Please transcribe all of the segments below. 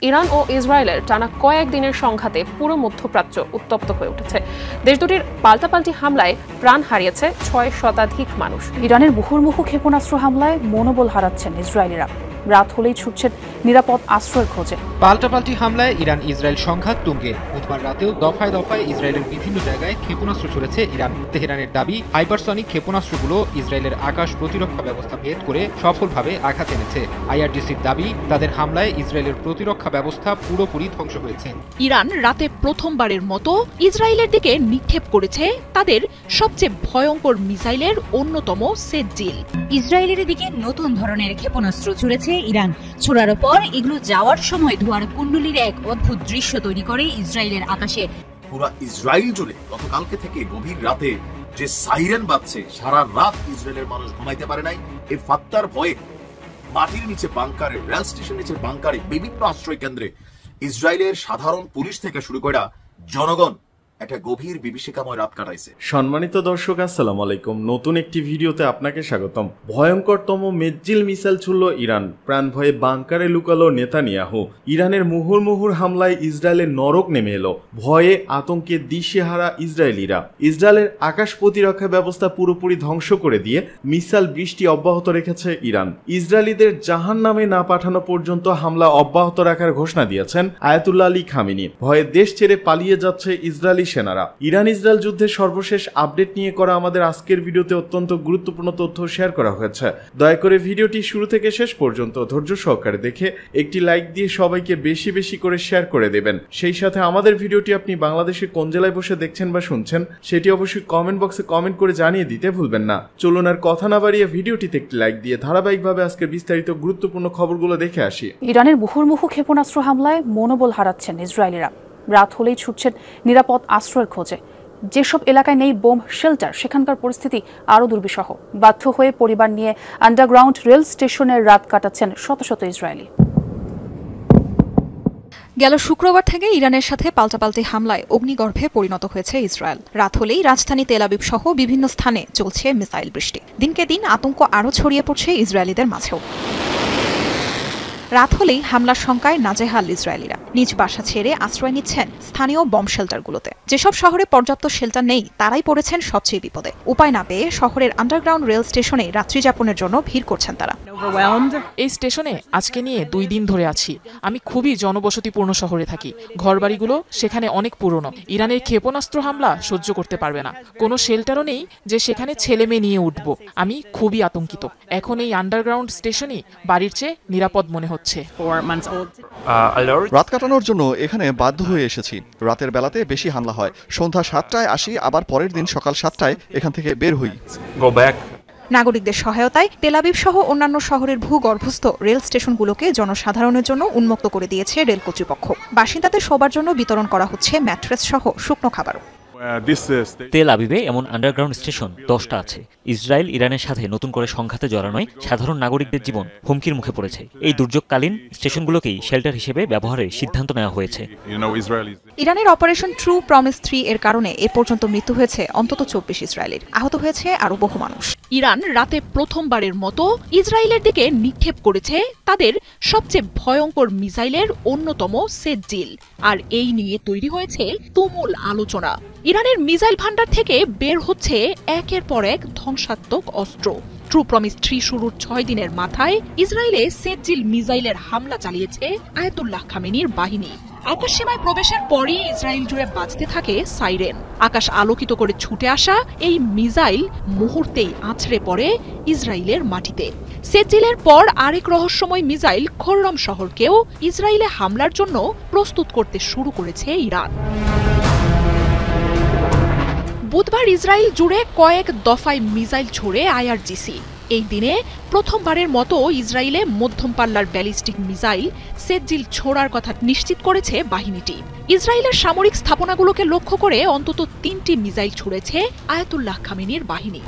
Iran ও ইসরায়েলের টানা কয়েকদিনের সংঘাতে পুরো মধ্যপ্রাচ্য উত্তপ্ত হয়ে উঠেছে। দেশ দুটির পাল্টাপাল্টি হামলায় প্রাণ হারিয়েছে 6 শতাধিক মানুষ। ইরানের মুহুর্মুহু ক্ষেপণাস্ত্র হামলায় মনোবল হারাচ্ছেন ইসরায়েলিরা। রাত হলেই ছুটছেন নিরাপদ আশ্রয়ের খোঁজে। পাল্টাপাল্টি হামলায় ইরান ইসরায়েল সংঘাত তুঙ্গে। বুধবার রাতেও দফায় দফায় ইসরায়েলের বিভিন্ন জায়গায় ক্ষেপণাস্ত্র ছুড়েছে ইরান। তেহরানের দাবি, হাইপারসনিক ক্ষেপণাস্ত্রগুলো ইসরায়েলের আকাশ প্রতিরক্ষা ব্যবস্থা ভেদ করে সফলভাবে আঘাত এনেছে। আইআরজিসির দাবি, তাদের হামলায় ইসরায়েলের প্রতিরক্ষা ব্যবস্থা পুরোপুরি ধ্বংস হয়েছে। ইরান রাতে প্রথমবারের মতো ইসরায়েলের দিকে নিক্ষেপ করেছে তাদের সবচেয়ে ভয়ঙ্কর মিসাইলের অন্যতম সেজ্জিল। ইসরায়েলের দিকে নতুন ধরনের ক্ষেপণাস্ত্র ছুড়েছে ইরান। ছোড়ার পর এগুলো যাওয়ার সময় ধোঁয়ার কুণ্ডলীর এক অদ্ভুত দৃশ্য তৈরি করে ইসরায়েলের আকাশে। পুরো ইসরায়েল জুড়ে গতকালকে থেকে গভীর রাতে যে সাইরেন বাজছে, সারা রাত ইসরায়েলের মানুষ ঘুমাইতে পারে নাই। এই ফাত্তার ভয়ে মাটির নিচে বাংকারে, রেল স্টেশন নিচে বাংকারে, বিভিন্ন আশ্রয় কেন্দ্রে ইসরায়েলের সাধারণ পুলিশ থেকে শুরু করে জনগণ একটা গভীর বিভীষিকাময় রাত কাটাইছে। সম্মানিত দর্শক, আসসালামু আলাইকুম। নতুন একটি ভিডিওতে আপনাকে স্বাগতম। ভয়ঙ্করতম মেজ্জিল মিসাইল ছুড়ল ইরান। প্রাণ ভয়ে বাংকারে লুকালো নেতানিয়াহু। ইরানের মুহুর্মুহুর হামলায় ইসরায়েলের নরক নেমে এলো। ভয়ে আতঙ্কে দিশেহারা ইসরায়েলিরা। ইসরায়েলের আকাশ প্রতিরক্ষা ব্যবস্থা পুরোপুরি ধ্বংস করে দিয়ে মিসাইল বৃষ্টি অব্যাহত রেখেছে ইরান। ইসরায়েলিদের জাহান্নামে না পাঠানো পর্যন্ত হামলা অব্যাহত রাখার ঘোষণা দিয়েছেন আয়াতুল্লাহ আলী খামেনি। ভয়ে দেশ ছেড়ে পালিয়ে যাচ্ছে ইসরায়েলি সেনারা। ইরান ইসরায়েল যুদ্ধের সর্বশেষ আপডেট নিয়ে করা আমাদের আজকের ভিডিওতে অত্যন্ত গুরুত্বপূর্ণ তথ্য শেয়ার করা হয়েছে। দয়া করে ভিডিওটি শুরু থেকে শেষ পর্যন্ত ধৈর্য সহকারে দেখে একটি লাইক দিয়ে সবাইকে বেশি বেশি করে শেয়ার করে দেবেন। সেই সাথে আমাদের ভিডিওটি আপনি বাংলাদেশের কোন জেলায় বসে দেখছেন বা শুনছেন সেটি অবশ্যই কমেন্ট বক্সে কমেন্ট করে জানিয়ে দিতে ভুলবেন না। চলুন আর কথা না বাড়িয়ে ভিডিওটিতে একটি লাইক দিয়ে ধারাবাহিকভাবে আজকের বিস্তারিত গুরুত্বপূর্ণ খবরগুলো দেখে আসি। ইরানের মুহুর্মুহু ক্ষেপণাস্ত্র হামলায় মনোবল হারাচ্ছেন ইসরায়েলিরা। রাত হলেই ছুটছেন নিরাপদ আশ্রয়ের খোঁজে। যেসব এলাকায় নেই বোম শেল্টার, সেখানকার পরিস্থিতি আরও দুর্বিষহ। বাধ্য হয়ে পরিবার নিয়ে আন্ডারগ্রাউন্ড রেল স্টেশনের রাত কাটাচ্ছেন শত শত ইসরায়েলি। গেল শুক্রবার থেকে ইরানের সাথে পাল্টাপাল্টি হামলায় অগ্নিগর্ভে পরিণত হয়েছে ইসরায়েল। রাত হলেই রাজধানী তেল আবিব সহ বিভিন্ন স্থানে চলছে মিসাইল বৃষ্টি। দিনকে দিন আতঙ্ক আরও ছড়িয়ে পড়ছে ইসরায়েলিদের মাঝেও। রাত হলেই হামলার শঙ্কায় নাজেহাল ইসরায়েলিরা। নিজ বাসা ছেড়ে আশ্রয় নিচ্ছেন স্থানীয় বম শেল্টারগুলোতে। যেসব শহরে পর্যাপ্ত শেল্টার নেই তারাই পড়েছেন সবচেয়ে বিপদে। উপায় না পেয়ে শহরের আন্ডারগ্রাউন্ড রেল স্টেশনে রাত্রিযাপনের জন্য ভিড় করছেন তারা। এই স্টেশনে আজকে নিয়ে 2 দিন ধরে আছি। আমি খুবই জনবসতিপূর্ণ শহরে থাকি। ঘরবাড়িগুলো সেখানে অনেক পুরনো। ইরানের ক্ষেপণাস্ত্র হামলা সহ্য করতে পারবে না। কোনো শেল্টারও নেই যে সেখানে ছেলে মেয়ে নিয়ে উঠব। আমি খুবই আতঙ্কিত। এখন এই আন্ডারগ্রাউন্ড স্টেশনই বাড়ির চেয়ে নিরাপদ মনে হচ্ছে। রাত কাটানোর জন্য এখানে বাধ্য হয়ে এসেছি। রাতের বেলাতে বেশি হামলা হয়। সন্ধ্যা 7টায় আসি, আবার পরের দিন সকাল 7টায় এখান থেকে বের হই। নাগরিকদের সহায়তায় তেল আবিব সহ অন্যান্য শহরের ভূগর্ভস্থ রেল স্টেশনগুলোকে জনসাধারণের জন্য উন্মুক্ত করে দিয়েছে রেল কর্তৃপক্ষ। বাসিন্দাদের সবার জন্য বিতরণ করা হচ্ছে ম্যাট্রেস সহ শুকনো খাবার। তেল আবিবে এমন আন্ডারগ্রাউন্ড স্টেশন 10টা আছে। ইসরায়েল ইরানের সাথে নতুন করে সংঘাতে জড়ানোয় সাধারণ নাগরিকদের জীবন হুমকির মুখে পড়েছে। এই দুর্যোগকালীন স্টেশনগুলোকেই শেল্টার হিসেবে ব্যবহারের সিদ্ধান্ত নেওয়া হয়েছে। ইরানের অপারেশন ট্রু প্রমিস 3 এর কারণে এ পর্যন্ত মৃত্যু হয়েছে অন্তত 24 ইসরায়েলের। আহত হয়েছে আরও বহু মানুষ। ইরান রাতে প্রথমবারের মতো ইসরায়েলের দিকে নিক্ষেপ করেছে তাদের সবচেয়ে ভয়ঙ্কর মিসাইলের অন্যতম সেজ্জিল। আর এই নিয়ে তৈরি হয়েছে তুমুল আলোচনা। ইরানের মিসাইল ভান্ডার থেকে বের হচ্ছে একের পর এক ধ্বংসাত্মক অস্ত্র। ট্রু প্রমিস 3 শুরুর 6 দিনের মাথায় ইসরায়েলে সেজ্জিল মিসাইলের হামলা চালিয়েছে আয়াতুল্লাহ খামেনির বাহিনী। আকাশসীমায় প্রবেশের পরই ইসরায়েল জুড়ে বাজতে থাকে সাইরেন। আকাশ আলোকিত করে ছুটে আসা এই মিসাইল মুহূর্তেই আছড়ে পড়ে ইসরায়েলের মাটিতে। সেজ্জিলের পর আরেক রহস্যময় মিসাইল খোররম শহরকেও ইসরায়েলে হামলার জন্য প্রস্তুত করতে শুরু করেছে ইরান। বুধবার ইসরায়েল জুড়ে কয়েক দফায় মিসাইল ছোড়ে আইআরজিসি। এই দিনে প্রথমবারের মতো ইসরায়েলে মধ্যম পাল্লার ব্যালিস্টিক মিসাইল সেজ্জিল ছোড়ার কথা নিশ্চিত করেছে বাহিনীটি। ইসরায়েলের সামরিক স্থাপনাগুলোকে লক্ষ্য করে অন্তত 3টি মিসাইল ছুড়েছে আয়াতুল্লাহ খামেনির বাহিনী।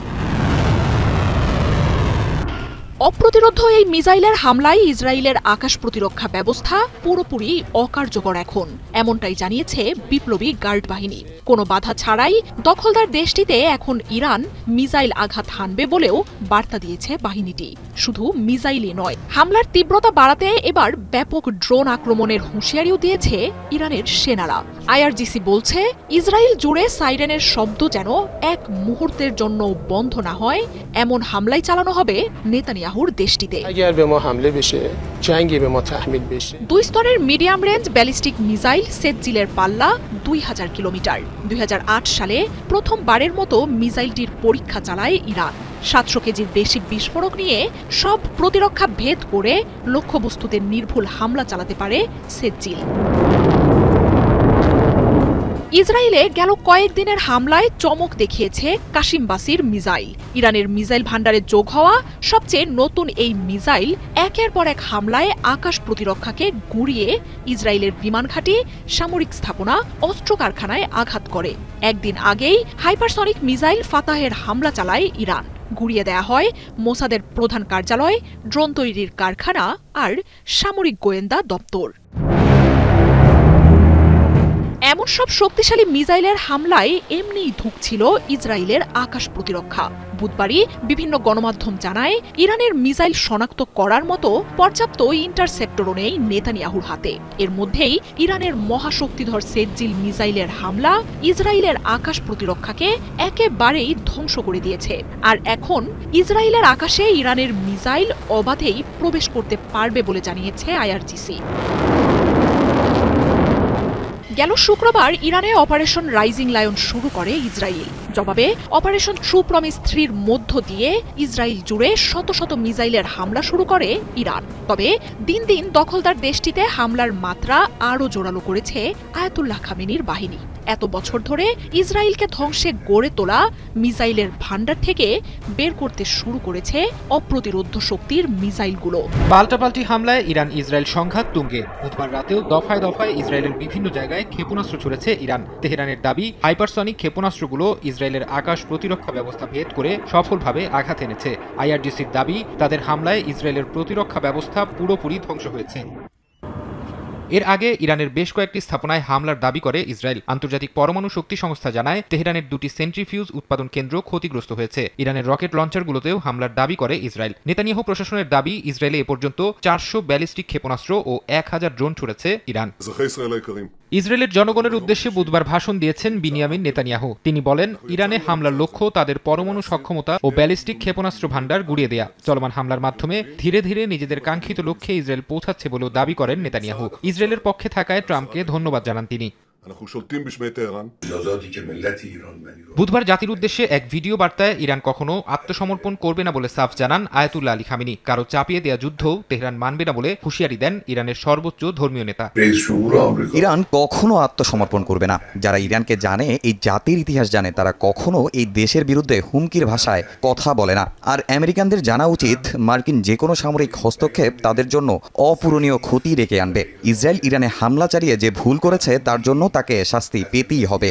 অপ্রতিরোধ্য এই মিসাইলের হামলায় ইসরায়েলের আকাশ প্রতিরক্ষা ব্যবস্থা পুরোপুরি অকার্যকর এখন, এমনটাই জানিয়েছে বিপ্লবী গার্ড বাহিনী। কোনো বাধা ছাড়াই দখলদার দেশটিতে এখন ইরান মিসাইল আঘাত হানবে বলেও বার্তা দিয়েছে বাহিনীটি। শুধু মিসাইলই নয়, হামলার তীব্রতা বাড়াতে এবার ব্যাপক ড্রোন আক্রমণের হুঁশিয়ারিও দিয়েছে ইরানের সেনারা। আইআরজিসি বলছে, ইসরায়েল জুড়ে সাইরেনের শব্দ যেন এক মুহূর্তের জন্য বন্ধ না হয়, এমন হামলাই চালানো হবে নেতানিয়াহুর দেশটিতে। 2 স্তরের মিডিয়াম রেঞ্জ ব্যালিস্টিক মিসাইল সেজ্জিলের পাল্লা 2000 কিলোমিটার। 2008 সালে প্রথমবারের মতো মিসাইলটির পরীক্ষা চালায় ইরান। 700 কেজির বেশি বিস্ফোরক নিয়ে সব প্রতিরক্ষা ভেদ করে লক্ষ্যবস্তুতে নির্ভুল হামলা চালাতে পারে সেজ্জিল। ইসরায়েলে গেল কয়েকদিনের হামলায় চমক দেখিয়েছে কাশিমবাসির মিসাইল। ইরানের মিসাইল ভান্ডারে যোগ হওয়া সবচেয়ে নতুন এই মিসাইল একের পর এক হামলায় আকাশ প্রতিরক্ষাকে গুঁড়িয়ে ইসরায়েলের বিমান ঘাঁটি, সামরিক স্থাপনা, অস্ত্র কারখানায় আঘাত করে। একদিন আগেই হাইপারসনিক মিসাইল ফাতাহের হামলা চালায় ইরান। গুঁড়িয়ে দেয়া হয় মোসাদের প্রধান কার্যালয়, ড্রোন তৈরির কারখানা আর সামরিক গোয়েন্দা দপ্তর। এমন সব শক্তিশালী মিসাইলের হামলায় এমনিই ধুঁকছিল ইসরায়েলের আকাশ প্রতিরক্ষা। বুধবারই বিভিন্ন গণমাধ্যম জানায়, ইরানের মিসাইল শনাক্ত করার মতো পর্যাপ্ত ইন্টারসেপ্টরও নেই নেতানিয়াহুর হাতে। এর মধ্যেই ইরানের মহাশক্তিধর সেজ্জিল মিসাইলের হামলা ইসরায়েলের আকাশ প্রতিরক্ষাকে একেবারেই ধ্বংস করে দিয়েছে। আর এখন ইসরায়েলের আকাশে ইরানের মিসাইল অবাধেই প্রবেশ করতে পারবে বলে জানিয়েছে আইআরজিসি। গেল শুক্রবার ইরানে অপারেশন রাইজিং লায়ন শুরু করে ইসরায়েল। জবাবে অপারেশন ট্রু প্রমিস 3-র মধ্য দিয়ে ইসরায়েল জুড়ে শত শত মিসাইলের হামলা শুরু করে ইরান। তবে দিন দিন দখলদার দেশটিতে হামলার মাত্রা আরও জোরালো করেছে আয়াতুল্লাহ খামেনির বাহিনী। এত বছর ধরে ইসরায়েলকে ধ্বংসে গড়ে তোলা মিসাইলের ভান্ডার থেকে বের করতে শুরু করেছে অপ্রতিরোধ্য শক্তির মিসাইলগুলো। পাল্টাপাল্টি হামলায় ইরান ইসরায়েল সংঘাত তুঙ্গে। বুধবার রাতেও দফায় দফায় ইসরায়েলের বিভিন্ন জায়গায় ক্ষেপণাস্ত্র ছুড়েছে ইরান। তেহরানের দাবি, হাইপারসনিক ক্ষেপণাস্ত্রগুলো ইসরায়েলের আকাশ প্রতিরক্ষা ব্যবস্থা ভেদ করে সফলভাবে আঘাত এনেছে। আইআরজিসির দাবি, তাদের হামলায় ইসরায়েলের প্রতিরক্ষা ব্যবস্থা পুরোপুরি ধ্বংস হয়েছে। এর আগে ইরানের বেশ কয়েকটি স্থাপনায় হামলার দাবি করে ইসরায়েল। আন্তর্জাতিক পরমাণু শক্তি সংস্থা জানায়, তেহরানের 2টি সেন্ট্রিফিউজ উৎপাদন কেন্দ্র ক্ষতিগ্রস্ত হয়েছে। ইরানের রকেট লঞ্চারগুলোতেও হামলার দাবি করে ইসরায়েল। নেতানিয়াহু প্রশাসনের দাবি, ইসরায়েলে এ পর্যন্ত 400 ব্যালিস্টিক ক্ষেপণাস্ত্র ও 1000 ড্রোন ছুড়েছে ইরান। ইসরায়েলের জনগণের উদ্দেশ্যে বুধবার ভাষণ দিয়েছেন বিনিয়ামিন নেতানিয়াহু। তিনি বলেন, ইরানে হামলার লক্ষ্য তাদের পরমাণু সক্ষমতা ও ব্যালিস্টিক ক্ষেপণাস্ত্র ভান্ডার গুঁড়িয়ে দেয়া। চলমান হামলার মাধ্যমে ধীরে ধীরে নিজেদের কাঙ্ক্ষিত লক্ষ্যে ইসরায়েল পৌঁছাচ্ছে বলেও দাবি করেন নেতানিয়াহু। ইসরায়েলের পক্ষে থাকায় ট্রাম্পকে ধন্যবাদ জানান তিনি। বুধবার জাতির উদ্দেশ্যে এক ভিডিও বার্তায় ইরান কখনো আত্মসমর্পণ করবে না বলে সাফ জানান আয়াতুল্লাহ আলী খামেনি। কারো চাপিয়ে দেয়া যুদ্ধও তেহরান মানবে না বলে হুঁশিয়ারি দেন ইরানের সর্বোচ্চ ধর্মীয় নেতা। ইরান কখনো আত্মসমর্পণ করবে না। যারা ইরানকে জানে, এই জাতির ইতিহাস জানে, তারা কখনো এই দেশের বিরুদ্ধে হুমকির ভাষায় কথা বলে না। আর আমেরিকানদের জানা উচিত, মার্কিন যে কোনো সামরিক হস্তক্ষেপ তাদের জন্য অপূরণীয় ক্ষতি ডেকে আনবে। ইসরায়েল ইরানে হামলা চালিয়ে যে ভুল করেছে তার জন্য তাকে শাস্তি পেতেই হবে।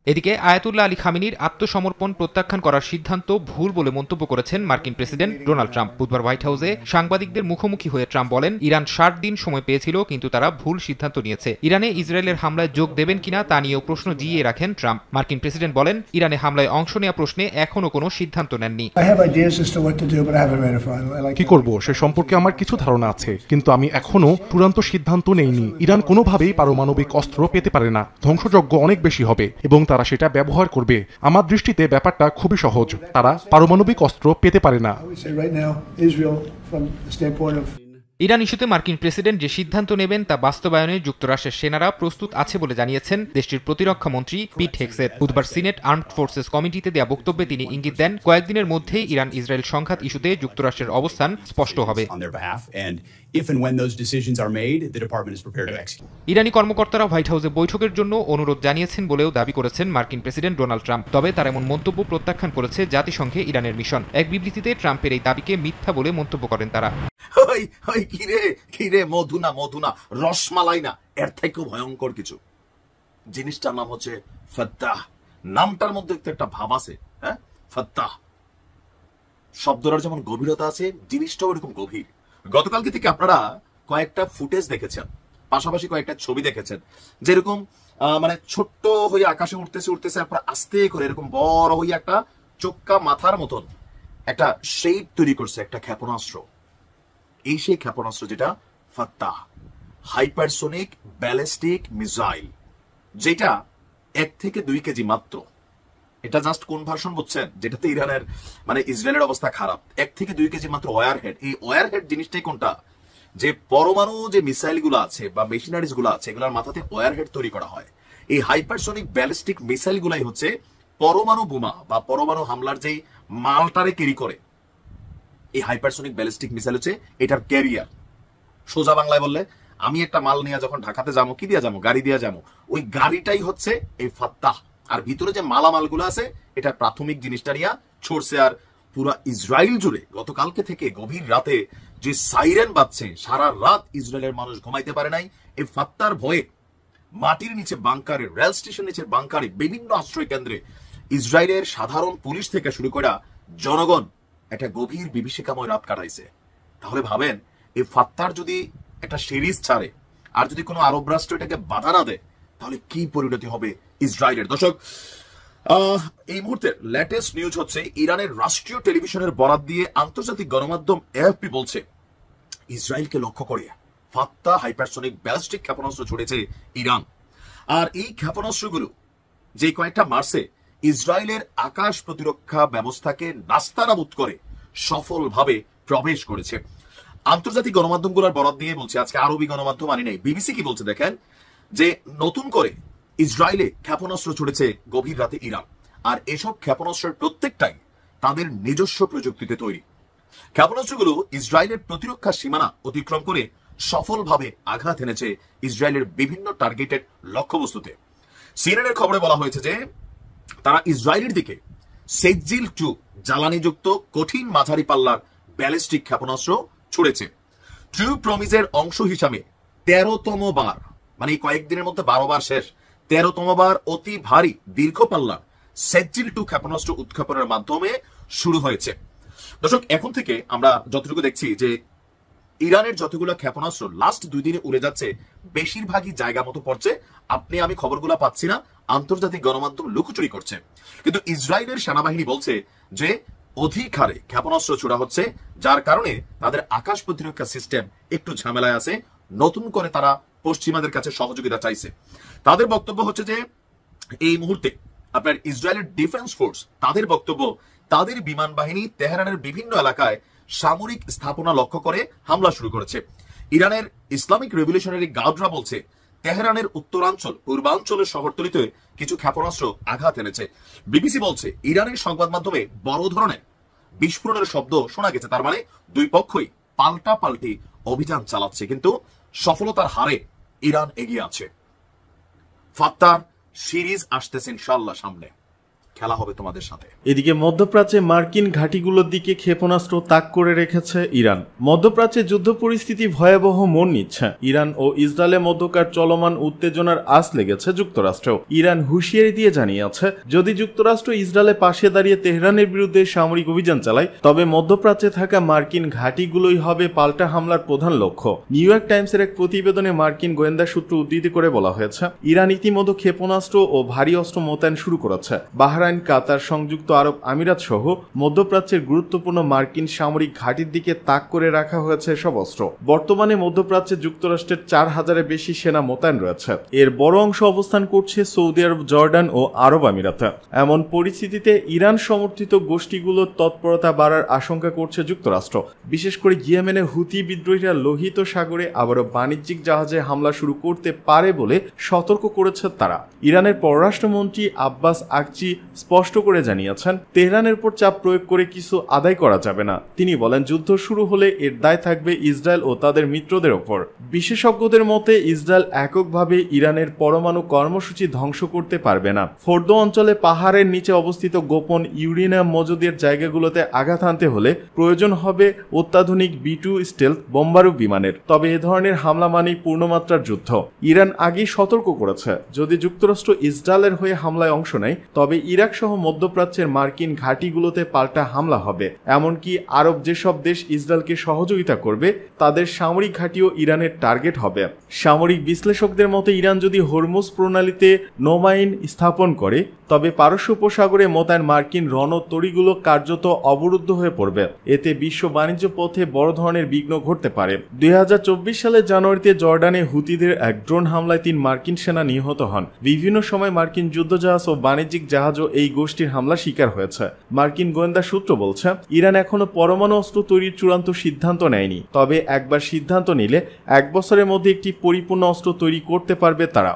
এদিকে আয়াতুল্লাহ আলী খামেনির আত্মসমর্পণ প্রত্যাখ্যান করার সিদ্ধান্ত ভুল বলে মন্তব্য করেছেন মার্কিন প্রেসিডেন্ট ডোনাল্ড ট্রাম্প। বুধবার হোয়াইট হাউসে সাংবাদিকদের মুখোমুখি হয়ে ট্রাম্প বলেন, ইরান 60 দিন সময় পেয়েছিল, কিন্তু তারা ভুল সিদ্ধান্ত নিয়েছে। ইরানে ইসরায়েলের হামলায় যোগ দেবেন কিনা তা নিয়েও প্রশ্ন জিইয়ে রাখেন ট্রাম্প। মার্কিন প্রেসিডেন্ট বলেন, ইরানে হামলায় অংশ নেওয়া প্রশ্নে এখনো কোনো সিদ্ধান্ত নেননি। কি করব সে সম্পর্কে আমার কিছু ধারণা আছে, কিন্তু আমি এখনো চূড়ান্ত সিদ্ধান্ত নেইনি। ইরান কোনোভাবেই পারমাণবিক অস্ত্র পেতে পারে না। ধ্বংসযজ্ঞ অনেক বেশি হবে এবং তারা সেটা ব্যবহার করবে। আমার দৃষ্টিতে ব্যাপারটা খুবই সহজ, তারা পারমাণবিক অস্ত্র পেতে পারে না। ইরান ইস্যুতে মার্কিন প্রেসিডেন্ট যে সিদ্ধান্ত নেবেন তা বাস্তবায়নে যুক্তরাষ্ট্রের সেনারা প্রস্তুত আছে বলে জানিয়েছেন দেশটির প্রতিরক্ষা মন্ত্রী পিট হেগসেট। বুধবার সিনেট আর্মড ফোর্সেস কমিটিতে দেয়া বক্তব্যে তিনি ইঙ্গিত দেন, কয়েকদিনের মধ্যেই ইরান ইসরায়েল সংঘাত ইস্যুতে যুক্তরাষ্ট্রের অবস্থান স্পষ্ট হবে। ইরানি কর্মকর্তারা হোয়াইট হাউসে বৈঠকের জন্য অনুরোধ জানিয়েছেন বলেও দাবি করেছেন মার্কিন প্রেসিডেন্ট ডোনাল্ড ট্রাম্প। তবে তার এমন মন্তব্য প্রত্যাখ্যান করেছে জাতিসংঘে ইরানের মিশন। এক বিবৃতিতে ট্রাম্পের এই দাবিকে মিথ্যা বলে মন্তব্য করেন তারা। কিরে মধুনা রসমালাই না, এর থেকেও ভয়ঙ্কর কিছু। জিনিসটার নাম হচ্ছে ফাত্তাহ। নামটার মধ্যে একটা ভাব আছে, হ্যাঁ, ফাত্তাহ। শব্দটার যেমন গভীরতা আছে, জিনিসটাও এরকম গভীর। গতকালকে থেকে আপনারা কয়েকটা ফুটেজ দেখেছেন, পাশাপাশি কয়েকটা ছবি দেখেছেন, যেরকম মানে ছোট্ট হয়ে আকাশে উঠতেছে আপনার আস্তে করে এরকম বড় হয়ে একটা চোক্কা মাথার মতন একটা শেপ তৈরি করছে একটা ক্ষেপণাস্ত্র। এই সেই ক্ষেপণাস্ত্র যেটা ফাত্তাহ, হাইপারসোনিক ব্যালিস্টিক মিসাইল, যেটা 1 থেকে 2 কেজি মাত্র। এটা জাস্ট কোন ভার্সন বুঝছেন, যেটাতে ইরানের মানে ইসরায়েলের অবস্থা খারাপ। 1 থেকে 2 কেজি মাত্র ওয়ারহেড। এই ওয়ারহেড জিনিসটাই কোনটা, যে পরমাণু যে মিসাইল গুলো আছে বা মেশিনারিজ গুলো আছে, এগুলোর মাথাতে ওয়ারহেড তৈরি করা হয়। এই হাইপারসোনিক ব্যালিস্টিক মিসাইল গুলাই হচ্ছে পরমাণু বোমা বা পরমাণু হামলার যে মালটারে ক্যারি করে। এই হাইপারসোনিক ব্যালিস্টিক মিসাইল হচ্ছে এটার ক্যারিয়ার। সোজা বাংলায় বললে, আমি একটা মাল নিয়ে যখন ঢাকাতে যাবো, কি দিয়ে যাবো? গাড়ি দিয়ে যাবো। ওই গাড়িটাই হচ্ছে এই ফাত্তাহ। আর ভিতরে যে মালামাল গুলো আছে, এটা প্রাথমিক জিনিসটা নিয়ে ছড়ছে। আর পুরা ইসরায়েল জুড়ে গতকালকে থেকে গভীর রাতে যে সাইরেন বাজছে, সারা রাত ইসরায়েলের মানুষ ঘুমাইতে পারে নাই। এই ফাত্তার ভয়ে মাটির নিচে বাংকারে, রেল স্টেশন নিচে বাংকারে, বিভিন্ন আশ্রয় কেন্দ্রে ইসরায়েলের সাধারণ পুলিশ থেকে শুরু করে জনগণ একটা গভীর বিভীষিকাময় রাত কাটাইছে। তাহলে ভাবেন, এই ফাত্তার যদি একটা সিরিজ ছাড়ে আর যদি কোনো আরব রাষ্ট্র এটাকে বাধা না দেয়, তাহলে কি পরিণতি হবে ইসরায়েলের। দর্শক, এই মুহূর্তে লেটেস্ট নিউজ হচ্ছে, ইরানের রাষ্ট্রীয় টেলিভিশনের বরাত দিয়ে আন্তর্জাতিক গণমাধ্যম এএফপি বলছে, ইসরায়েলকে লক্ষ্য করে ফাত্তাহ হাইপারসোনিক ব্যালিস্টিক ক্ষেপণাস্ত্র ছড়েছে ইরান। আর এই ক্ষেপণাস্ত্রগুলো যে কয়েকটা মার্চে ইসরায়েলের আকাশ প্রতিরক্ষা ব্যবস্থাকে নাস্তানাবুদ করে সফলভাবে প্রবেশ করেছে। আন্তর্জাতিক গণমাধ্যমগুলোর বরাত দিয়ে বলছে, আজকে আরবি গণমাধ্যম আনি নাই, বিবিসি কি বলছে দেখেন, যে নতুন করে ইসরায়েলে ক্ষেপণাস্ত্র ছড়েছে গভীর রাতে ইরান। আর এসব ক্ষেপণাস্ত্রের প্রত্যেকটাই তাদের নিজস্ব প্রযুক্তিতে তৈরি। ক্ষেপণাস্ত্রগুলো ইসরায়েলের প্রতিরক্ষা সীমানা অতিক্রম করে সফলভাবে আঘাত এনেছে ইসরায়েলের বিভিন্ন টার্গেটেড লক্ষ্যবস্তুতে। সিএনএনের খবরে বলা হয়েছে যে তারা ইসরায়েলের দিকে সেজ্জিল 2 জ্বালানিযুক্ত কঠিন মাঝারি পাল্লার ব্যালিস্টিক ক্ষেপণাস্ত্র ছুড়েছে। ট্রু প্রমিসের অংশ হিসাবে 13তম বার, মানে কয়েকদিনের মধ্যে 12 বার শেষ, 13তম বার অতি ভারী দীর্ঘ পাল্লার সেজ্জিল 2 ক্ষেপণাস্ত্র উৎক্ষেপণের মাধ্যমে শুরু হয়েছে। দর্শক, এখন থেকে আমরা যতটুকু দেখছি যে ইরানের যতগুলো ক্ষেপণাস্ত্র লাস্ট 2 দিনে উড়ে যাচ্ছে, বেশিরভাগই জায়গা মতো পড়ছে। আপনি আমি খবরগুলো পাচ্ছি না, আন্তর্জাতিক গণমাধ্যম লুকোচুরি করছে। কিন্তু ইসরায়েলের সেনাবাহিনী বলছে যে অধিক হারে ক্ষেপণাস্ত্র ছোড়া হচ্ছে, যার কারণে তাদের আকাশ প্রতিরক্ষা সিস্টেম একটু ঝামেলায় আছে। নতুন করে তারা পশ্চিমাদের কাছে সহযোগিতা চাইছে। তাদের বক্তব্য হচ্ছে যে এই মুহূর্তে আপনার ইসরায়েলের ডিফেন্স ফোর্স, তাদের বক্তব্য, তাদের বিমান বাহিনী তেহরানের বিভিন্ন এলাকায় সামরিক স্থাপনা লক্ষ্য করে হামলা শুরু করেছে। ইরানের ইসলামিক রেভলিউশনারি গার্ডরা বলছে, তেহরানের উত্তরাঞ্চল, পূর্বাঞ্চলের শহরতলিতে কিছু ক্ষেপণাস্ত্র আঘাত এনেছে। বিবিসি বলছে, ইরানের সংবাদ মাধ্যমে বড় ধরনের বিস্ফোরণের শব্দ শোনা গেছে। তার মানে দুই পক্ষই পাল্টাপাল্টি অভিযান চালাচ্ছে, কিন্তু সফলতার হারে ইরান এগিয়ে আছে। ফাত্তার সিরিজ আসতেছে ইনশাআল্লাহ, সামনে খেলা হবে তোমাদের সাথে। এদিকে মধ্যপ্রাচ্যে মার্কিন ঘাঁটিগুলোর দিকে ক্ষেপণাস্ত্র তাক করে রেখেছে ইরান। মধ্যপ্রাচ্যে যুদ্ধ পরিস্থিতি ভয়াবহ মোড় নিচ্ছে। ইরান ও ইসরায়েলের মধ্যকার চলমান উত্তেজনার আঁচ লেগেছে যুক্তরাষ্ট্রেও। ইরান হুঁশিয়ারি দিয়ে জানিয়েছে, যদি যুক্তরাষ্ট্র ইসরায়েলের পাশে দাঁড়িয়ে তেহরানের বিরুদ্ধে সামরিক অভিযান চালায়, তবে মধ্যপ্রাচ্যে থাকা মার্কিন ঘাঁটিগুলোই হবে পাল্টা হামলার প্রধান লক্ষ্য। নিউ ইয়র্ক টাইমসের এক প্রতিবেদনে মার্কিন গোয়েন্দা সূত্র উদ্ধৃতি করে বলা হয়েছে, ইরান ইতিমধ্যে ক্ষেপণাস্ত্র ও ভারী অস্ত্র মোতায়েন শুরু করেছে। বাহরাইন, কাতার, সংযুক্ত আরব আমিরাত সহ মধ্যপ্রাচ্যের গুরুত্বপূর্ণ মার্কিন সামরিক ঘাঁটির দিকে তাক করে রাখা হয়েছে সব অস্ত্র। বর্তমানে মধ্যপ্রাচ্যে যুক্তরাষ্ট্রের 4000-এর বেশি সেনা মোতায়েন রয়েছে। এর বড় অংশ অবস্থান করছে সৌদি আরব, জর্ডান ও আরব আমিরাতে। এমন পরিস্থিতিতে ইরান সমর্থিত গোষ্ঠীগুলোর তৎপরতা বাড়ার আশঙ্কা করছে যুক্তরাষ্ট্র। বিশেষ করে ইয়েমেনে হুতি বিদ্রোহীরা লোহিত সাগরে আবারও বাণিজ্যিক জাহাজে হামলা শুরু করতে পারে বলে সতর্ক করেছে তারা। ইরানের পররাষ্ট্রমন্ত্রী আব্বাস আকচি স্পষ্ট করে জানিয়েছেন, তেহরানের উপর চাপ প্রয়োগ করে কিছু আদায় করা যাবে না। তিনি বলেন, যুদ্ধ শুরু হলে এর দায় থাকবে ইসরায়েল ও তাদের মিত্রদের ওপর। বিশেষজ্ঞদের মতে ইসরায়েল এককভাবে ইরানের পরমাণু কর্মসূচি ধ্বংস করতে পারবে না। ফোর্দো অঞ্চলে পাহাড়ের নিচে অবস্থিত গোপন ইউরেনিয়াম মজুদের জায়গাগুলোতে আঘাত হানতে হলে প্রয়োজন হবে অত্যাধুনিক B-2 স্টেলথ বোম্বারুক বিমানের। তবে এ ধরনের হামলা মানেই পূর্ণমাত্রার যুদ্ধ। ইরান আগেই সতর্ক করেছে, যদি যুক্তরাষ্ট্র ইসরায়েলের হয়ে হামলায় অংশ নেয়, তবে ইরান ইরাক সহ মধ্যপ্রাচ্যের মার্কিন ঘাঁটিগুলোতে পাল্টা হামলা হবে। এমনকি আরব যেসব দেশ ইসরায়েলকে সহযোগিতা করবে তাদের সামরিক ঘাঁটিও ইরানের টার্গেট হবে। সামরিক বিশ্লেষকদের মতে ইরান যদি হরমুজ প্রণালীতে নোমাইন স্থাপন করে তবে পারস্য উপসাগরে মোতায়েন মার্কিন রণতরীগুলো কার্যত অবরুদ্ধ হয়ে পড়বে। এতে বিশ্ব বাণিজ্য পথে বড় ধরনের বিঘ্ন ঘটতে পারে। 2024 সালের জানুয়ারিতে জর্ডানে হুতিদের এক ড্রোন হামলায় 3 মার্কিন সেনা নিহত হন। বিভিন্ন সময় মার্কিন যুদ্ধজাহাজ ও বাণিজ্যিক জাহাজও এই গোষ্ঠীর হামলা শিকার হয়েছে। মার্কিন গোয়েন্দা সূত্র বলছে ইরান এখনো পরমাণু অস্ত্র তৈরির চূড়ান্ত সিদ্ধান্ত নেয়নি, তবে একবার সিদ্ধান্ত নিলে 1 বছরের মধ্যে একটি পরিপূর্ণ অস্ত্র তৈরি করতে পারবে তারা।